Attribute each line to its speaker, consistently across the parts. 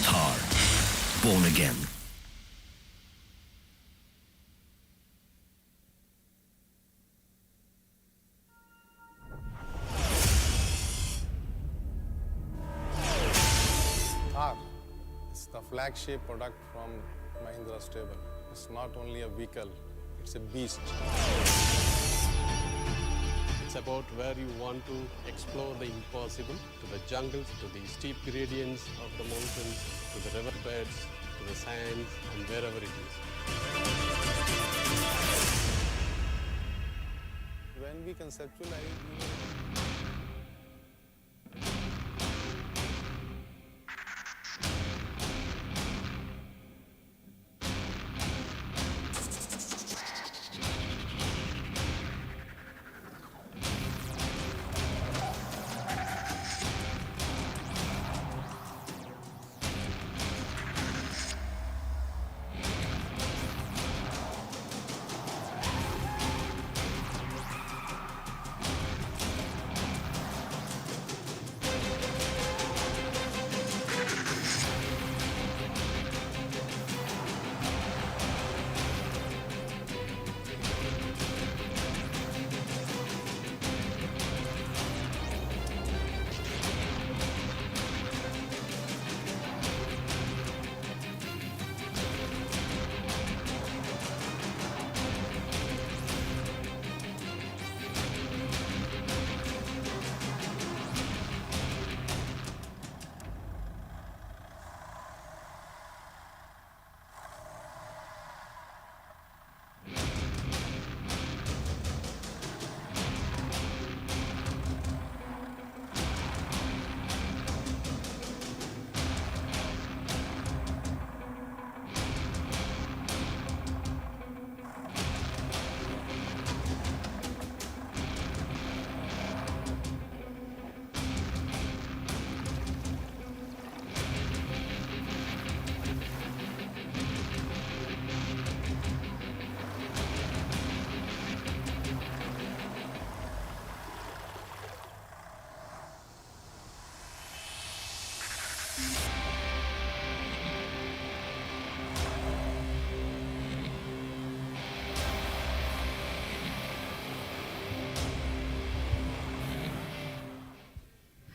Speaker 1: Thar, born again.
Speaker 2: Thar is the flagship product from Mahindra stable. It's not only a vehicle, it's a beast.
Speaker 3: It's about where you want to explore the impossible, to the jungles, to the steep gradients of the mountains, to the riverbeds, to the sands, and wherever it is.
Speaker 2: When we conceptualize,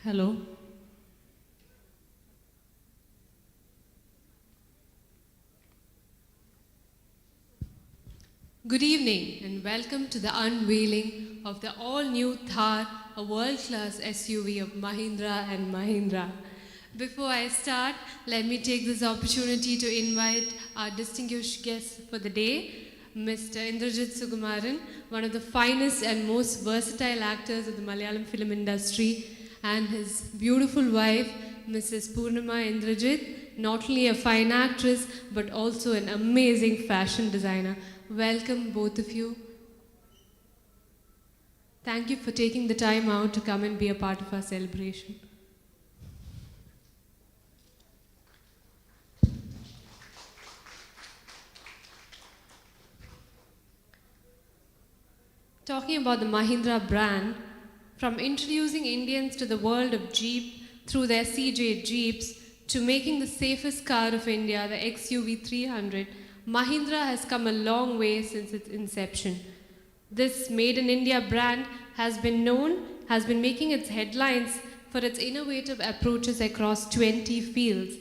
Speaker 4: Hello. Good evening and welcome to the unveiling of the all-new Thar, a world-class SUV of Mahindra and Mahindra. Before I start, let me take this opportunity to invite our distinguished guest for the day, Mr. Indrajit Sukumaran, one of the finest and most versatile actors of the Malayalam film industry, and his beautiful wife, Mrs. Purnima Indrajit, not only a fine actress, but also an amazing fashion designer. Welcome, both of you. Thank you for taking the time out to come and be a part of our celebration. Talking about the Mahindra brand, from introducing Indians to the world of Jeep through their CJ Jeeps to making the safest car of India, the XUV 300, Mahindra has come a long way since its inception. This Made in India brand has been making its headlines for its innovative approaches across 20 fields.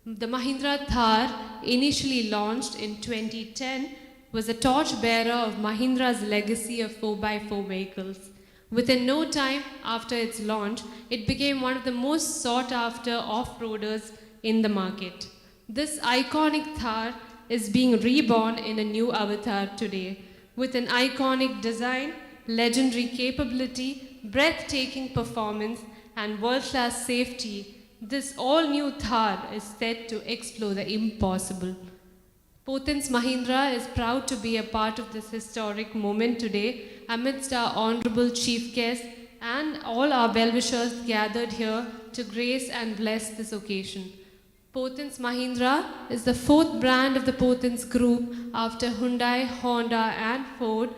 Speaker 4: The Mahindra Thar, initially launched in 2010, was a torchbearer of Mahindra's legacy of 4x4 vehicles. Within no time after its launch, it became one of the most sought-after off-roaders in the market. This iconic Thar is being reborn in a new avatar today, with an iconic design, legendary capability, breathtaking performance, and world-class safety. This all-new Thar is set to explore the impossible. Potens Mahindra is proud to be a part of this historic moment today amidst our honorable chief guest and all our well-wishers gathered here to grace and bless this occasion. Potens Mahindra is the fourth brand of the Potens Group after Hyundai, Honda and Ford.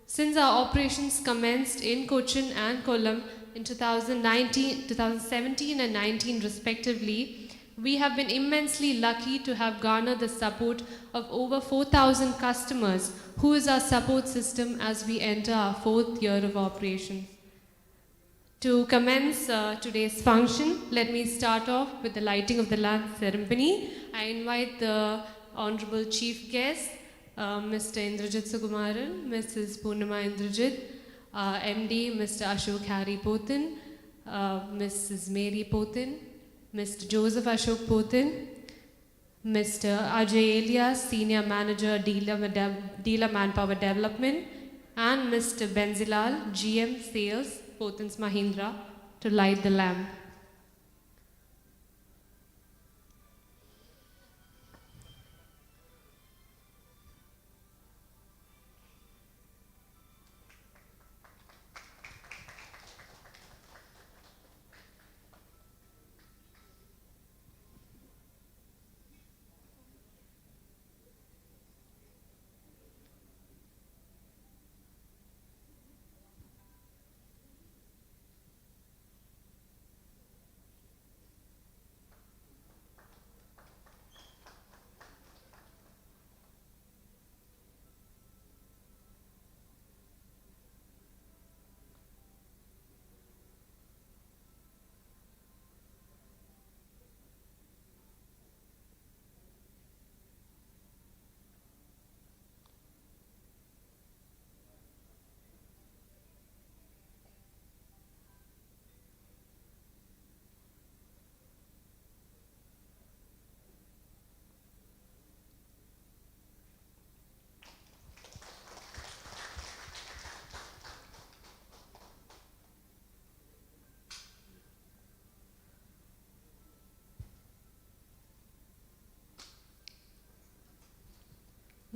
Speaker 4: Since our operations commenced in Cochin and Kollam in 2017 and 19 respectively, We have been immensely lucky to have garnered the support of over 4,000 customers, who is our support system as we enter our 4th year of operations. To commence today's function, let me start off with the lighting of the lamp ceremony. I invite the Honorable Chief Guest, Mr. Indrajit Sukumaran, Mrs. Purnima Indrajit, MD Mr. Ashok Hari Potin, Mrs. Mary Potin, Mr. Joseph Ashok Potin, Mr. Ajay Elias, Senior Manager, Dealer Manpower Development, and Mr. Benzilal, GM Sales, Potins Mahindra, to light the lamp.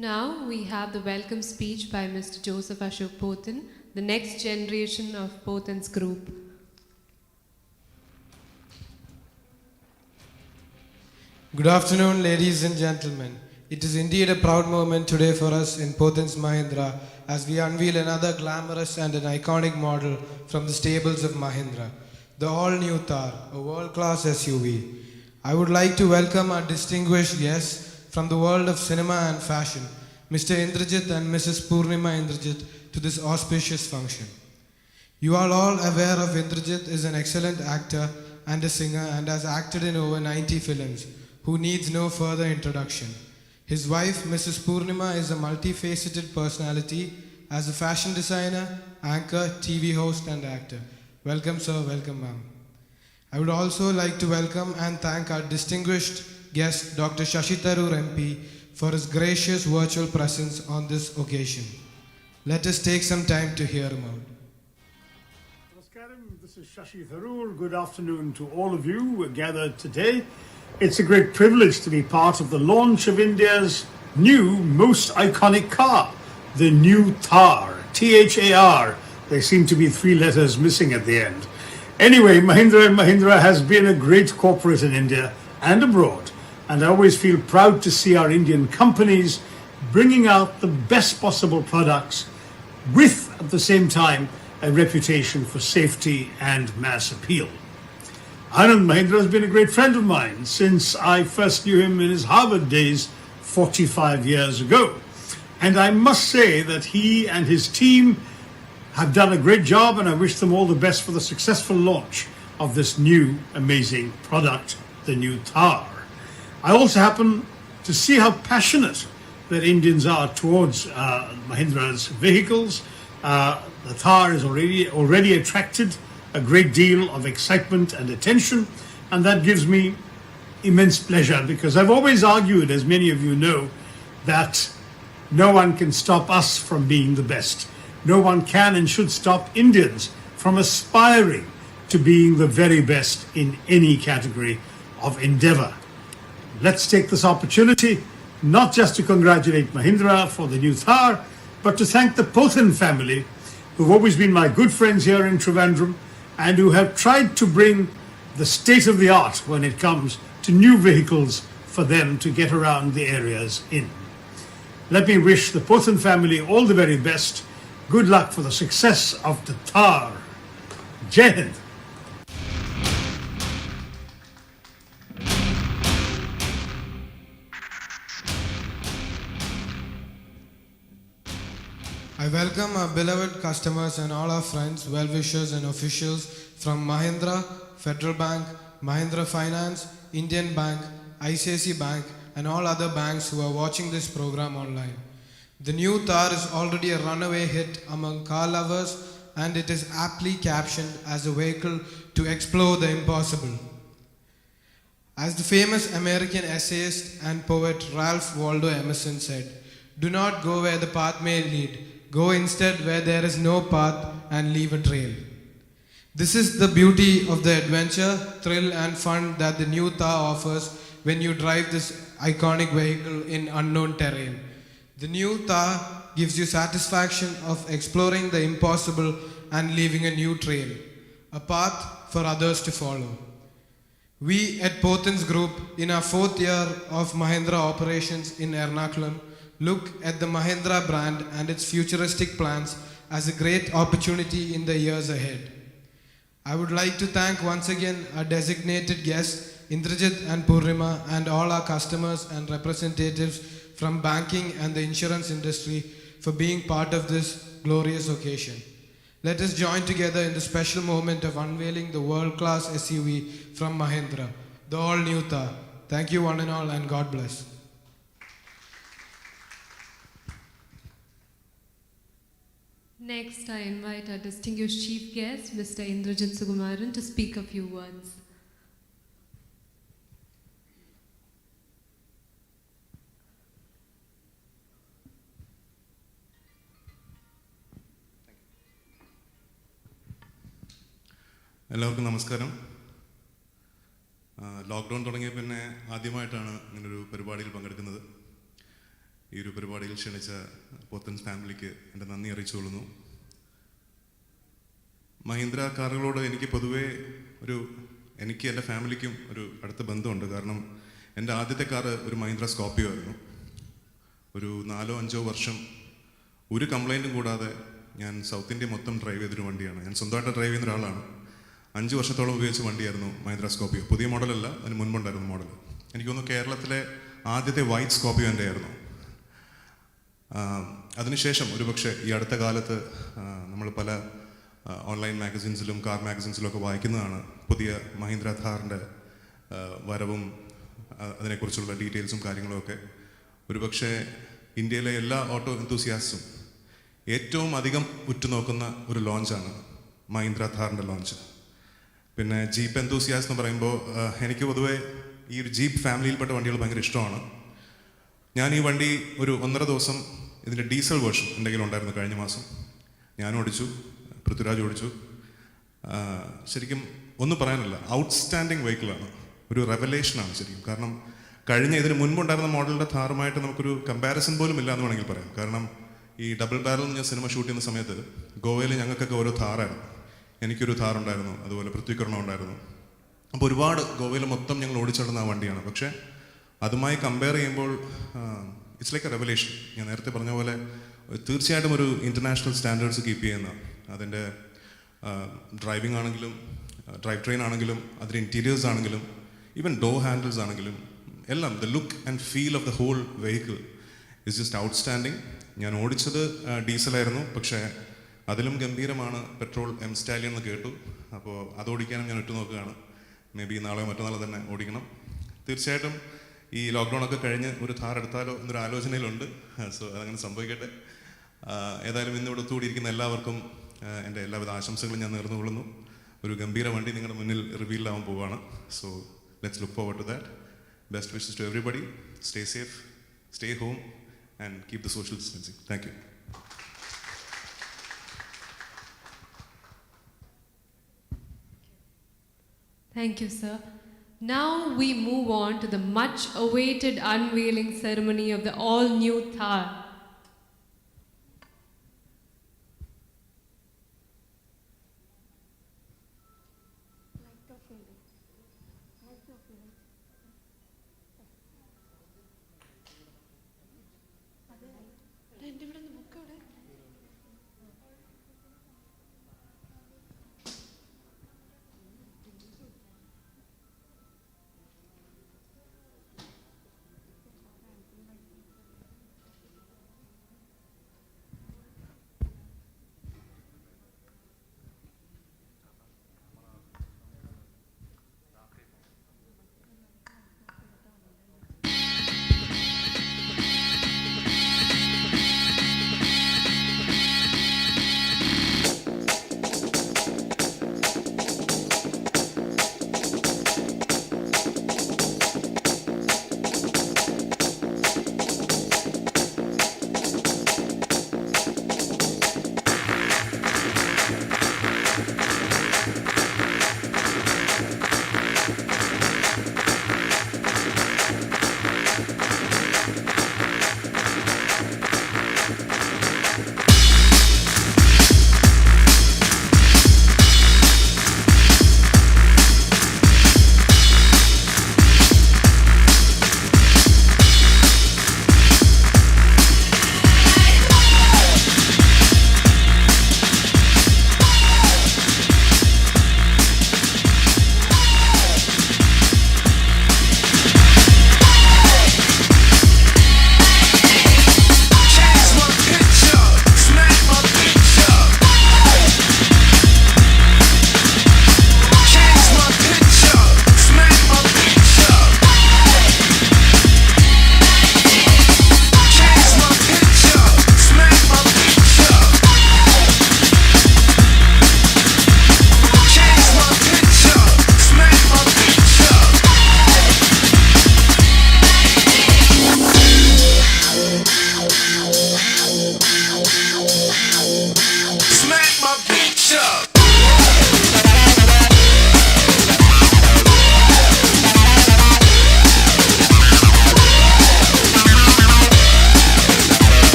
Speaker 4: Now we have the welcome speech by Mr. Joseph Ashok Potin, the next generation of Potin's group.
Speaker 5: Good afternoon, ladies and gentlemen. It is indeed a proud moment today for us in Potins Mahindra as we unveil another glamorous and an iconic model from the stables of Mahindra, the all-new Thar, a world-class SUV. I would like to welcome our distinguished guests from the world of cinema and fashion, Mr. Indrajit and Mrs. Purnima Indrajit, to this auspicious function. You are all aware of Indrajit is an excellent actor and a singer and has acted in over 90 films, who needs no further introduction. His wife, Mrs. Purnima, is a multifaceted personality as a fashion designer, anchor, TV host and actor. Welcome sir, welcome ma'am. I would also like to welcome and thank our distinguished guest, Dr. Shashi Tharoor MP, for his gracious virtual presence on this occasion. Let us take some time to hear him out.
Speaker 6: Namaskaram, this is Shashi Tharoor. Good afternoon to all of you who are gathered today. It's a great privilege to be part of the launch of India's new most iconic car, the new Thar, T-H-A-R. There seem to be 3 letters missing at the end. Anyway, Mahindra & Mahindra has been a great corporate in India and abroad, and I always feel proud to see our Indian companies bringing out the best possible products with, at the same time, a reputation for safety and mass appeal. Anand Mahindra has been a great friend of mine since I first knew him in his Harvard days 45 years ago. And I must say that he and his team have done a great job, and I wish them all the best for the successful launch of this new amazing product, the new Thar. I also happen to see how passionate that Indians are towards Mahindra's vehicles. The Thar has already attracted a great deal of excitement and attention, and that gives me immense pleasure, because I've always argued, as many of you know, that no one can stop us from being the best. No one can and should stop Indians from aspiring to being the very best in any category of endeavor. Let's take this opportunity not just to congratulate Mahindra for the new Thar, but to thank the Potin family, who've always been my good friends here in Trivandrum and who have tried to bring the state of the art when it comes to new vehicles for them to get around the areas in. Let me wish the Potin family all the very best. Good luck for the success of the Thar. Jai Hind.
Speaker 5: I welcome our beloved customers and all our friends, well-wishers and officials from Mahindra, Federal Bank, Mahindra Finance, Indian Bank, ICICI Bank and all other banks who are watching this program online. The new Thar is already a runaway hit among car lovers and it is aptly captioned as a vehicle to explore the impossible. As the famous American essayist and poet Ralph Waldo Emerson said, "Do not go where the path may lead. Go instead where there is no path and leave a trail." This is the beauty of the adventure, thrill and fun that the new Thar offers when you drive this iconic vehicle in unknown terrain. The new Thar gives you satisfaction of exploring the impossible and leaving a new trail, a path for others to follow. We at Pothins Group, in our 4th year of Mahindra operations in Ernakulam, look at the Mahindra brand and its futuristic plans as a great opportunity in the years ahead. I would like to thank once again our designated guests, Indrajit and Purnima, and all our customers and representatives from banking and the insurance industry for being part of this glorious occasion. Let us join together in the special moment of unveiling the world-class SUV from Mahindra, the all-new Thar. Thank you one and all, and God bless.
Speaker 4: Next, I invite our distinguished chief guest, Mr. Indrajit Sukumaran, to speak a few words.
Speaker 7: എല്ലാവർക്കും നമസ്കാരം. Lockdown തുടങ്ങിയ പിന്നെ ആദ്യമായിട്ടാണ് ഇങ്ങനൊരു പരിപാടിയിൽ പങ്കെടുക്കുന്നത്. ഈ ഒരു പരിപാടിയിൽ ക്ഷണിച്ച പോത്തൻസ് ഫാമിലിക്ക് എൻ്റെ നന്ദി അറിയിച്ചുകൊള്ളുന്നു. മഹീന്ദ്ര കാറുകളോട് എനിക്ക് പൊതുവേ എനിക്ക് എൻ്റെ ഫാമിലിക്കും ഒരു അടുത്ത ബന്ധമുണ്ട്. കാരണം എൻ്റെ ആദ്യത്തെ കാറ് ഒരു മഹീന്ദ്ര സ്കോർപിയോ ആയിരുന്നു. ഒരു 4-5 വർഷം ഒരു കംപ്ലൈൻറ്റും കൂടാതെ ഞാൻ സൗത്ത് ഇന്ത്യ മൊത്തം ഡ്രൈവ് ചെയ്തൊരു വണ്ടിയാണ്. ഞാൻ സ്വന്തമായിട്ട് ഡ്രൈവ് ചെയ്യുന്ന ഒരാളാണ്. 5 വർഷത്തോളം ഉപയോഗിച്ച വണ്ടിയായിരുന്നു മഹീന്ദ്ര സ്കോർപിയോ. പുതിയ മോഡലല്ല, അതിന് മുൻപുണ്ടായിരുന്ന മോഡൽ. എനിക്ക് തോന്നുന്നു കേരളത്തിലെ ആദ്യത്തെ വൈറ്റ് സ്കോർപിയോ എൻ്റെ ആയിരുന്നു. അതിനുശേഷം ഒരുപക്ഷെ ഈ അടുത്ത കാലത്ത് നമ്മൾ പല ഓൺലൈൻ മാഗസിൻസിലും കാർ മാഗസിൻസിലും ഒക്കെ വായിക്കുന്നതാണ് പുതിയ മഹീന്ദ്ര ഥാറിൻ്റെ വരവും അതിനെക്കുറിച്ചുള്ള ഡീറ്റെയിൽസും കാര്യങ്ങളുമൊക്കെ. ഒരുപക്ഷെ ഇന്ത്യയിലെ എല്ലാ ഓട്ടോ എന്തൂസിയാസ്റ്റും ഏറ്റവും അധികം ഉറ്റുനോക്കുന്ന ഒരു ലോഞ്ചാണ് മഹീന്ദ്ര ഥാറിൻ്റെ ലോഞ്ച്. പിന്നെ ജീപ്പ് എന്തൂസിയാസ് എന്ന് പറയുമ്പോൾ എനിക്ക് പൊതുവേ ഈ ഒരു ജീപ്പ് ഫാമിലിയിൽപ്പെട്ട വണ്ടികൾ ഭയങ്കര ഇഷ്ടമാണ്. ഞാൻ ഈ വണ്ടി ഒരു 1.5 ദിവസം ഇതിൻ്റെ ഡീസൽ വേർഷൻ എൻ്റെ കയ്യിലുണ്ടായിരുന്നു കഴിഞ്ഞ മാസം. ഞാനും ഓടിച്ചു, പൃഥ്വിരാജ് ഓടിച്ചു. ശരിക്കും ഒന്നും പറയാനില്ല, ഔട്ട്സ്റ്റാൻഡിങ് വെഹിക്കിളാണ്, ഒരു റെവലേഷനാണ് ശരിക്കും. കാരണം ഇതിന് മുൻപുണ്ടായിരുന്ന മോഡലിൻ്റെ ഥാറുമായിട്ട് നമുക്കൊരു കമ്പാരിസൺ പോലും ഇല്ല എന്ന് വേണമെങ്കിൽ പറയാം. കാരണം ഈ ഡബിൾ ബാരൽ ഞാൻ സിനിമ ഷൂട്ട് ചെയ്യുന്ന സമയത്ത് ഗോവയിൽ ഞങ്ങൾക്കൊക്കെ ഓരോ ഥാറായിരുന്നു. എനിക്കൊരു ഥാറുണ്ടായിരുന്നു, അതുപോലെ പൃഥ്വിക്കരണം ഉണ്ടായിരുന്നു. അപ്പോൾ ഒരുപാട് ഗോവയിൽ മൊത്തം ഞങ്ങൾ ഓടിച്ചിടുന്ന ആ വണ്ടിയാണ്. പക്ഷേ അതുമായി കമ്പയർ ചെയ്യുമ്പോൾ ഇറ്റ്സ് ലൈക്ക് എ റെവലേഷൻ. ഞാൻ നേരത്തെ പറഞ്ഞ പോലെ തീർച്ചയായിട്ടും ഒരു ഇൻ്റർനാഷണൽ സ്റ്റാൻഡേർഡ്സ് കീപ്പ് ചെയ്യുന്ന, അതിൻ്റെ ഡ്രൈവിംഗ് ആണെങ്കിലും ഡ്രൈവ് ട്രെയിൻ ആണെങ്കിലും അതിൻ്റെ ഇൻറ്റീരിയേഴ്സ് ആണെങ്കിലും ഈവൻ ഡോർ ഹാൻഡിൽസ് ആണെങ്കിലും എല്ലാം the look and feel of the whole vehicle is just outstanding. ഞാൻ ഓടിച്ചത് ഡീസലായിരുന്നു, പക്ഷേ അതിലും ഗംഭീരമാണ് പെട്രോൾ എം സ്റ്റാലിയൻ എന്ന് കേട്ടു. അപ്പോൾ അത് ഓടിക്കാനും ഞാൻ ഉറ്റുനോക്കുകയാണ്. മേ ബി നാളെയോ മറ്റന്നാളോ തന്നെ ഓടിക്കണം. തീർച്ചയായിട്ടും ഈ ലോക്ക്ഡൗൺ ഒക്കെ കഴിഞ്ഞ് ഒരു ഥാർ എടുത്താലോ എന്നൊരു ആലോചനയിലുണ്ട്. സോ അതങ്ങനെ സംഭവിക്കട്ടെ. ഏതായാലും ഇന്നിവിടെ ഒത്തുകൂടിയിരിക്കുന്ന എല്ലാവർക്കും എൻ്റെ എല്ലാവിധ ആശംസകളും ഞാൻ നേർന്നുകൊള്ളുന്നു. ഒരു ഗംഭീര വണ്ടി നിങ്ങളുടെ മുന്നിൽ റിവീലാവാൻ പോവുകയാണ്. So let's look forward to that. Best wishes to everybody. Stay safe, stay home and keep the social distancing. Thank you.
Speaker 4: Thank you, sir. Now we move on to the much awaited unveiling ceremony of the all-new Thar.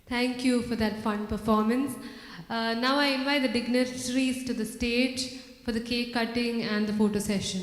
Speaker 4: Thank you for that fun performance. Now I invite the dignitaries to the stage for the cake cutting and the photo session.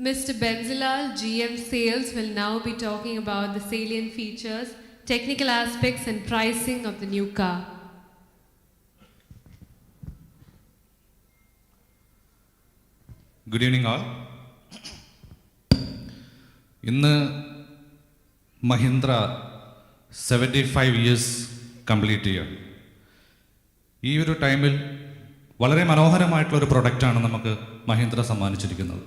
Speaker 4: Mr. Benzilal, GM Sales, will now be talking about the salient features, technical aspects and pricing of the new car.
Speaker 8: Good evening all. ഇന്ന് Mahindra 75 years complete ചെയ്യുകയാണ്. ഈ ഒരു ടൈമിൽ വളരെ മനോഹരമായിട്ടുള്ളൊരു പ്രൊഡക്റ്റാണ് നമുക്ക് മഹീന്ദ്ര സമ്മാനിച്ചിരിക്കുന്നത്.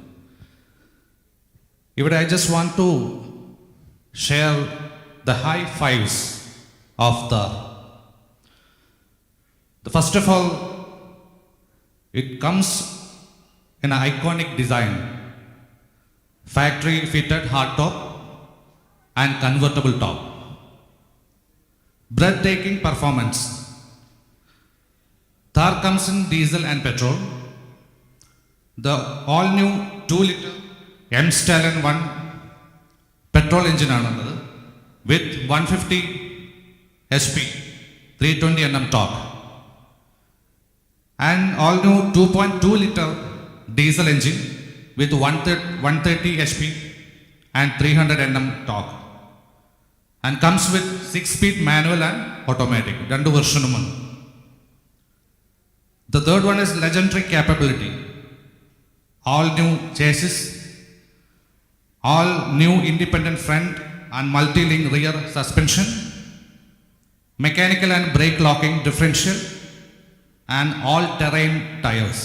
Speaker 8: ഇവിടെ I just want to share the high fives of the first of all, it comes in an iconic design, factory fitted hardtop and convertible top, breathtaking performance. Thar comes in diesel and petrol. The all new 2-liter M Stallion 1 petrol engine aanulladu with 150 HP 320 Nm torque, and all new 2.2 liter diesel engine with 130 HP and 300 Nm torque, and comes with 6-speed manual and automatic. Rendu versionum undu. The third one is legendary capability. All new chassis, all new independent front and multi-link rear suspension, mechanical and brake locking differential, and all-terrain tires.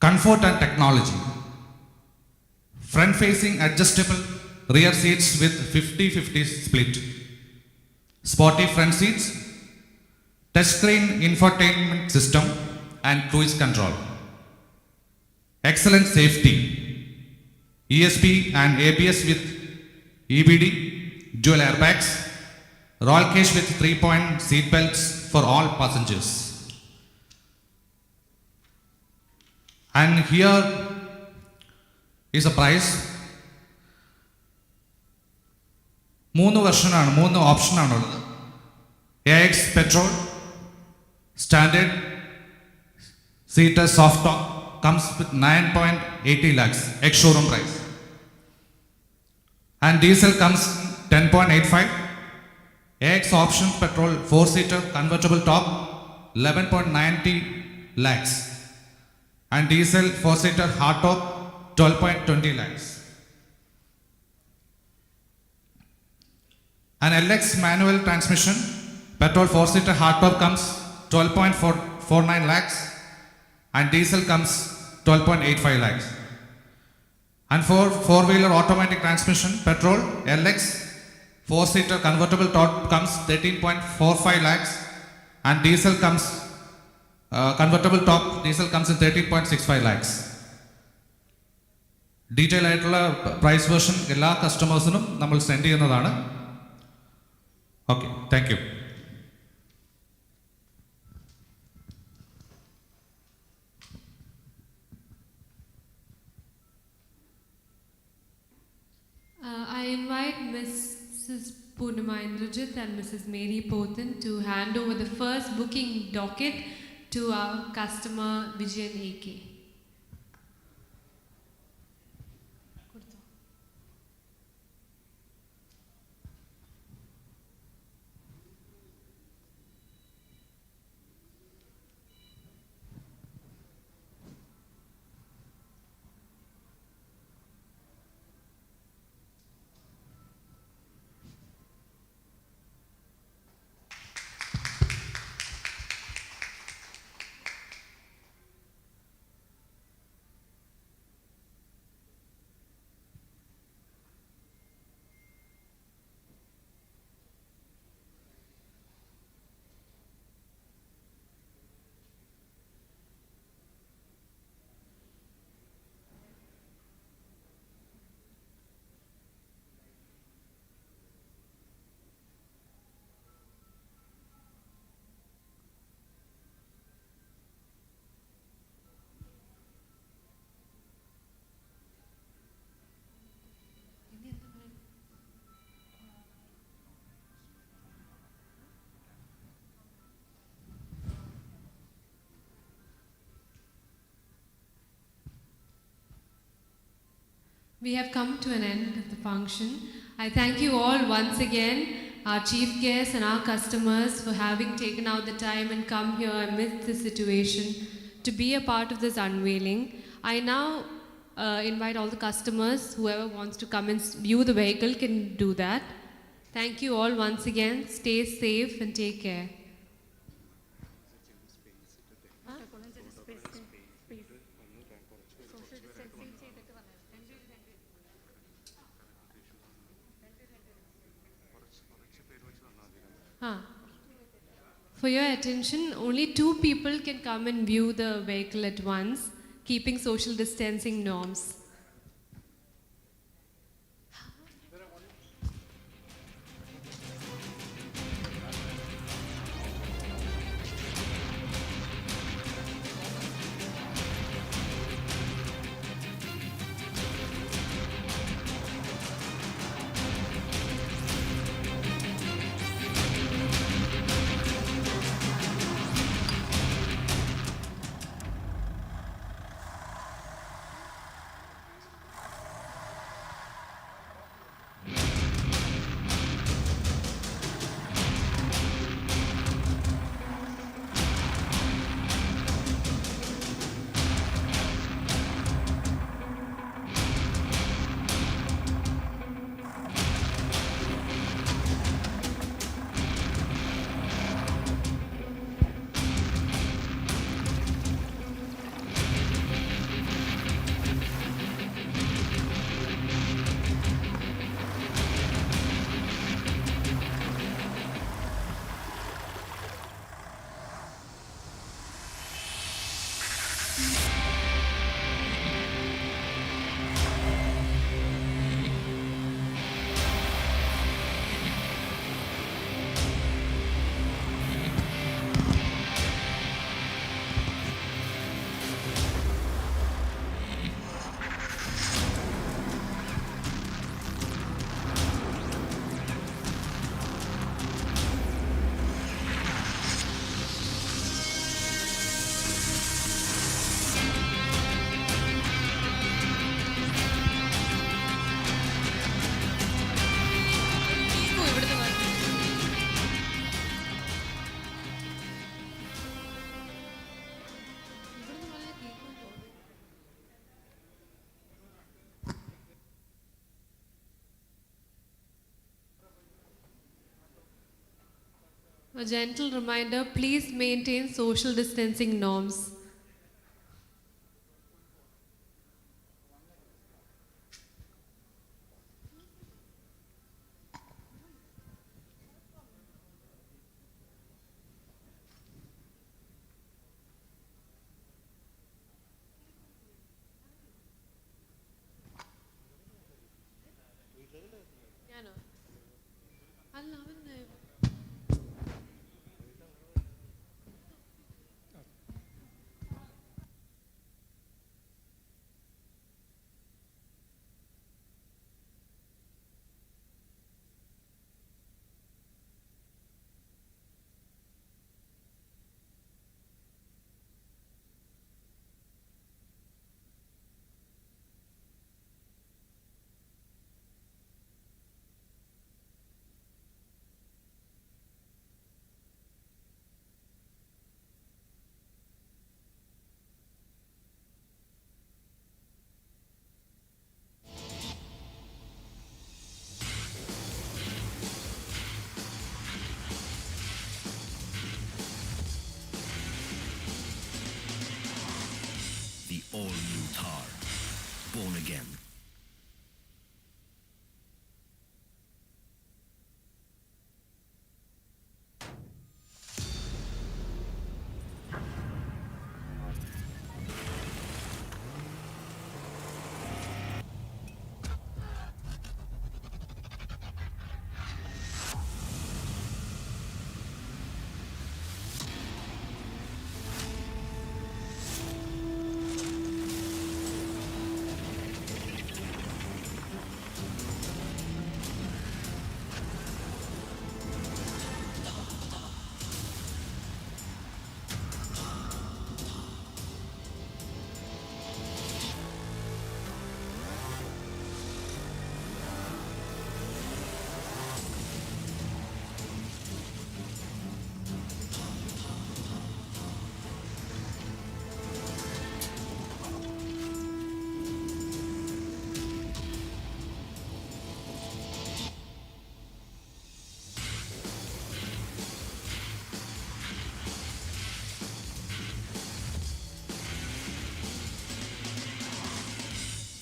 Speaker 8: Comfort and technology. Front-facing adjustable rear seats with 50-50 split. Sporty front seats, touchscreen infotainment system and cruise control. Excellent safety. ESP and ABS with EBD, dual airbags, roll cage with 3-point seat belts for all passengers. And here is a price. 3 version ആണ്, 3 option ആണുള്ളത്. AX petrol, Standard seater soft top comes with 9.80 lakhs, ex-showroom price. And diesel comes 10.85. AX option petrol 4-seater convertible top 11.90 lakhs. And diesel 4-seater hard top 12.20 lakhs. An LX manual transmission petrol 4-seater hard top comes 12.49 lakhs. And diesel comes 12.85 lakhs. And for 4-wheeler automatic transmission petrol LX 4-seater convertible top comes 13.45 lakhs. And diesel comes convertible top diesel comes in 13.65 lakhs. Detail ആയിട്ടുള്ള price version എല്ലാ കസ്റ്റമേഴ്സിനും നമ്മൾ send ചെയ്യുന്നതാണ്. Okay, thank you.
Speaker 4: I invite Mrs. Poonama Indrajit and Mrs. Mary Pothan to hand over the first booking docket to our customer Vijayan AK. We have come to an end of the function. I thank you all once again, our chief guests and our customers, for having taken out the time and come here amidst the situation to be a part of this unveiling. I now invite all the customers, whoever wants to come and view the vehicle can do that. Thank you all once again. Stay safe and take care. For your attention, only 2 people can come and view the vehicle at once, keeping social distancing norms. A gentle reminder, please maintain social distancing norms.
Speaker 1: The all-new Thar. Born again.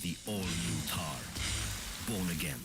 Speaker 1: The all-new Thar. Born again.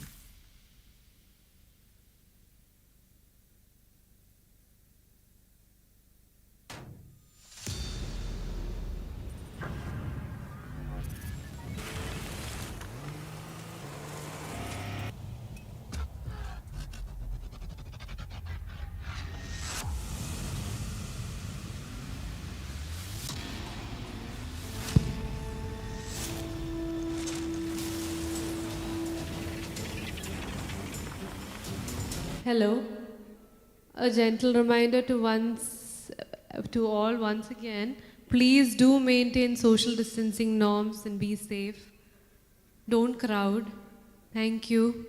Speaker 4: Hello. A gentle reminder to all once again, please do maintain social distancing norms and be safe. Don't crowd. Thank you.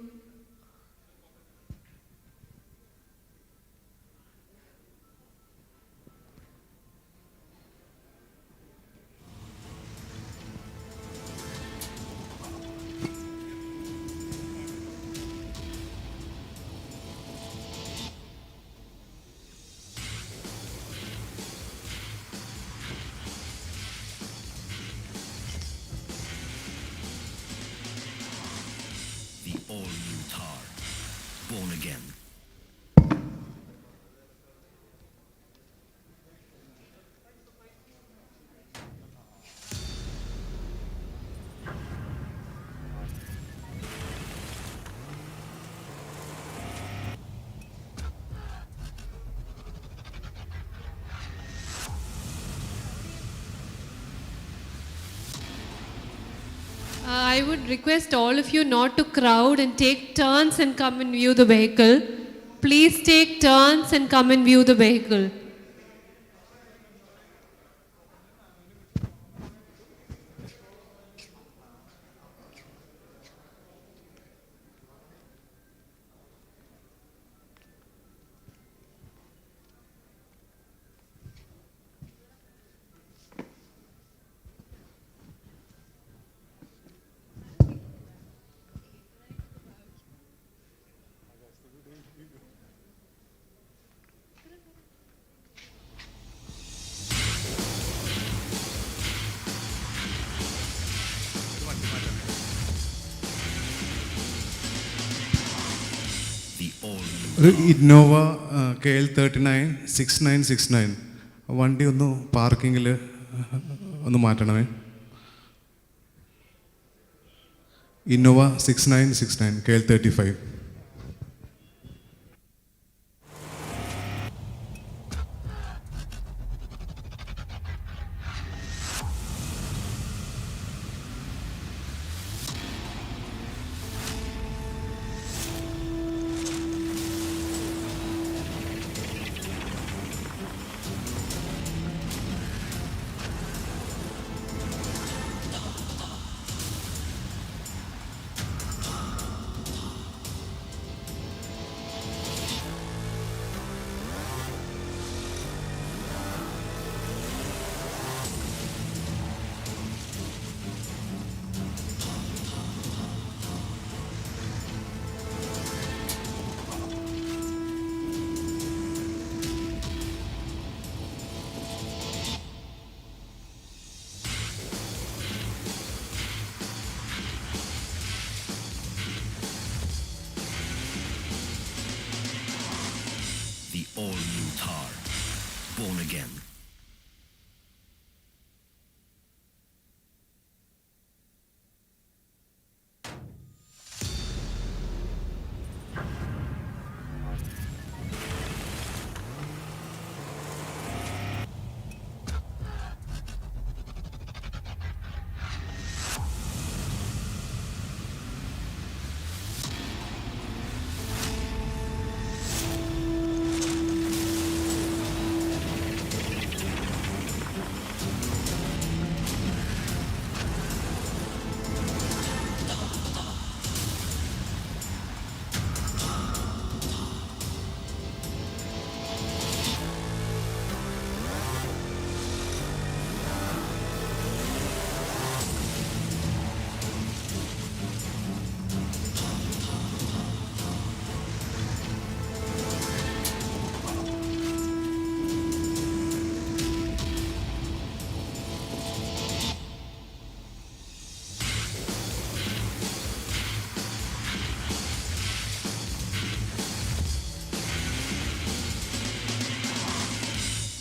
Speaker 1: The all-new Thar. Born again.
Speaker 4: I would request all of you not to crowd and take turns and come and view the vehicle. Please take turns and come and view the vehicle.
Speaker 7: ഒരു Innova KL39 6969 വണ്ടി ഒന്ന് പാർക്കിങ്ങിൽ ഒന്ന് മാറ്റണമേ. Innova 6969 KL35.
Speaker 1: The all-new Thar, born again.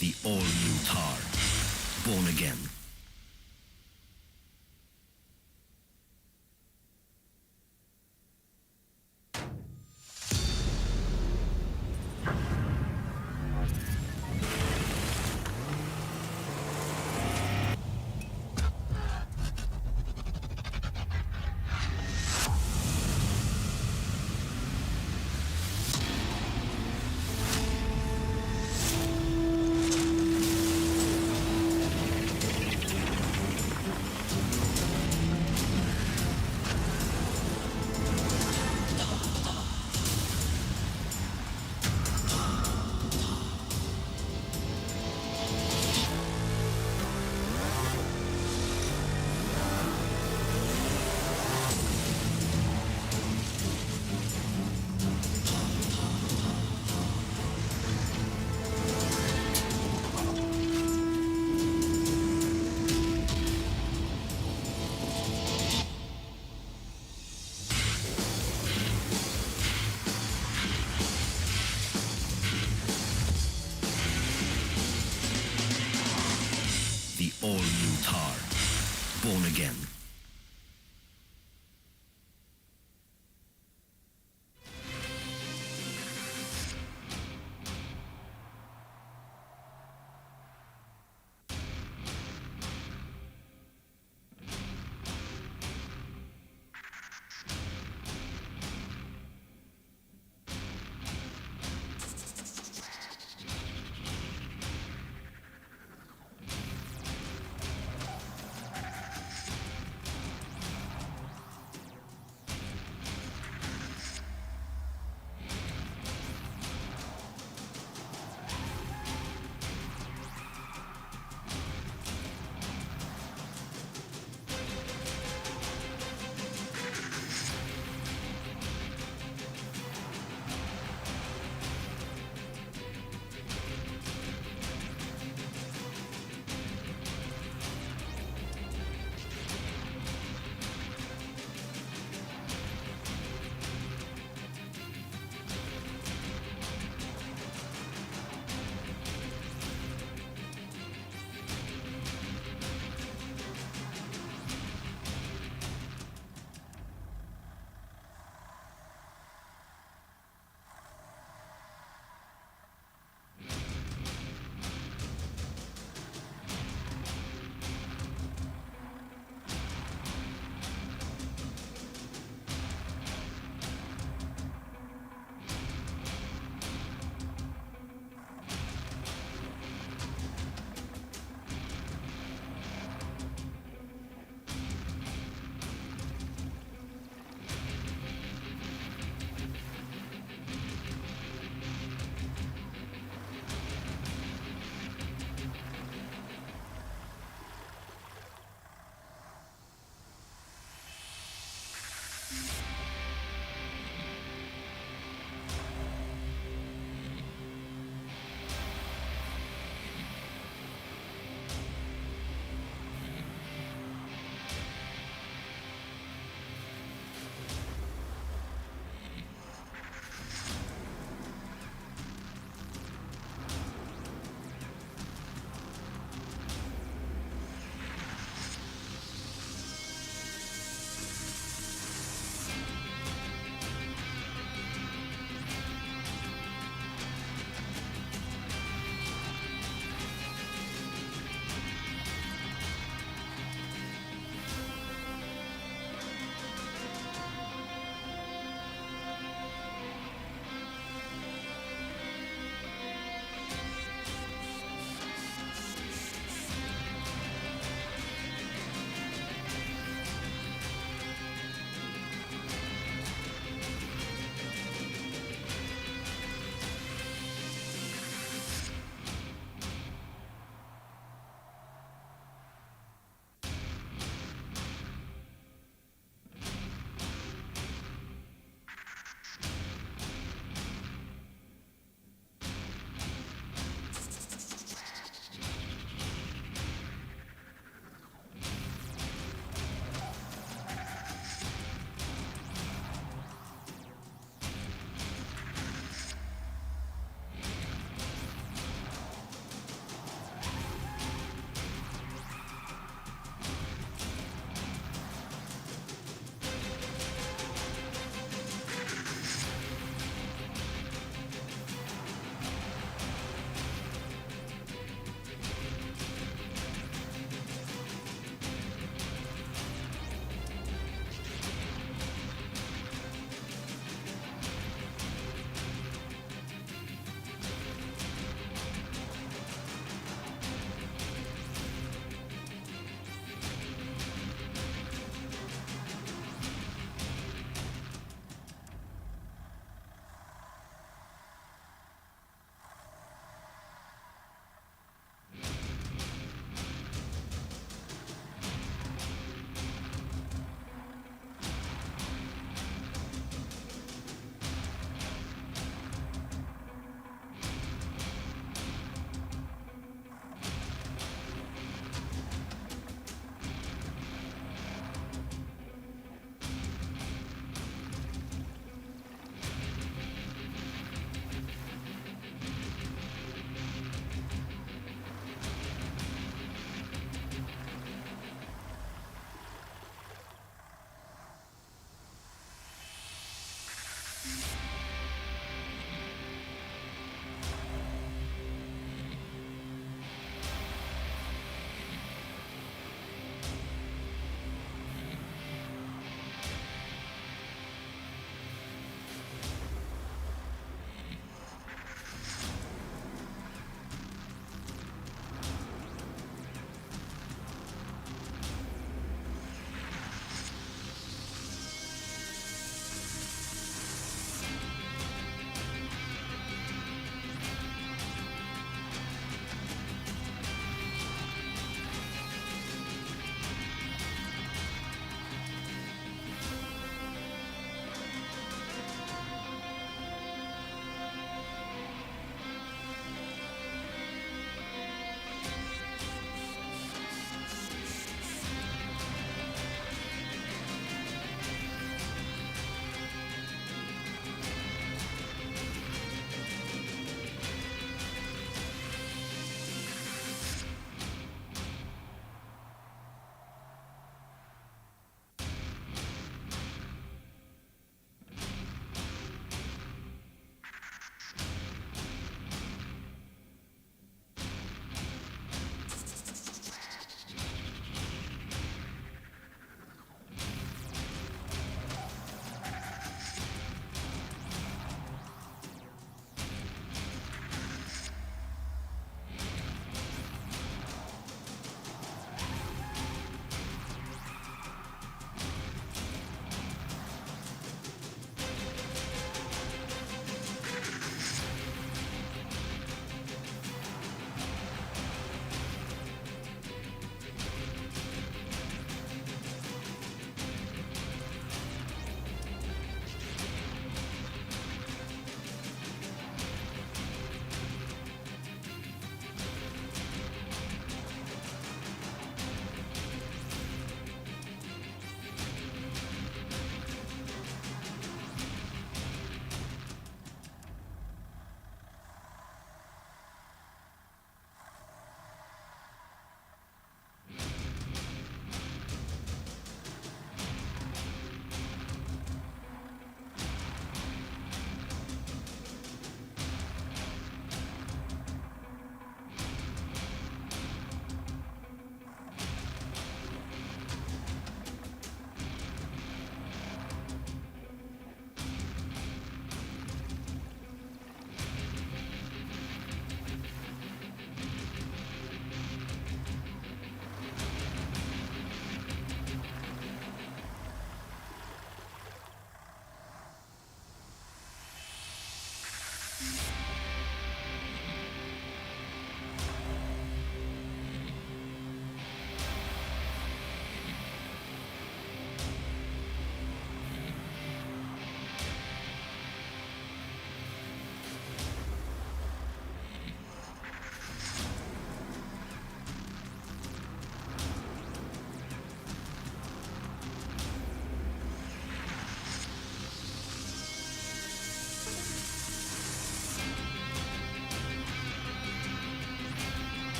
Speaker 1: The all-new Thar, born again.